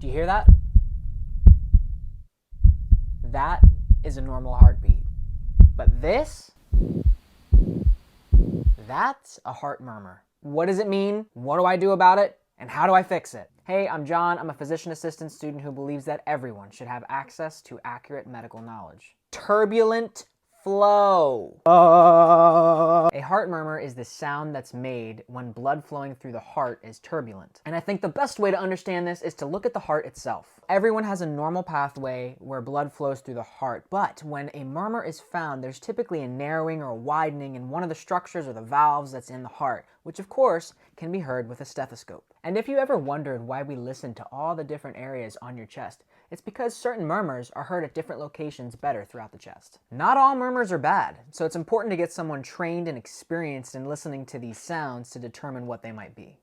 Do you hear that? That is a normal heartbeat. But this, that's a heart murmur. What does it mean? What do I do about it? And how do I fix it? Hey, I'm John. I'm a physician assistant student who believes that everyone should have access to accurate medical knowledge. Turbulent flow. A heart murmur is the sound that's made when blood flowing through the heart is turbulent. And I think the best way to understand this is to look at the heart itself. Everyone has a normal pathway where blood flows through the heart, but when a murmur is found, there's typically a narrowing or a widening in one of the structures or the valves that's in the heart, which of course can be heard with a stethoscope. And if you ever wondered why we listen to all the different areas on your chest, it's because certain murmurs are heard at different locations better throughout the chest. Not all murmurs are bad, so it's important to get someone trained and experienced in listening to these sounds to determine what they might be.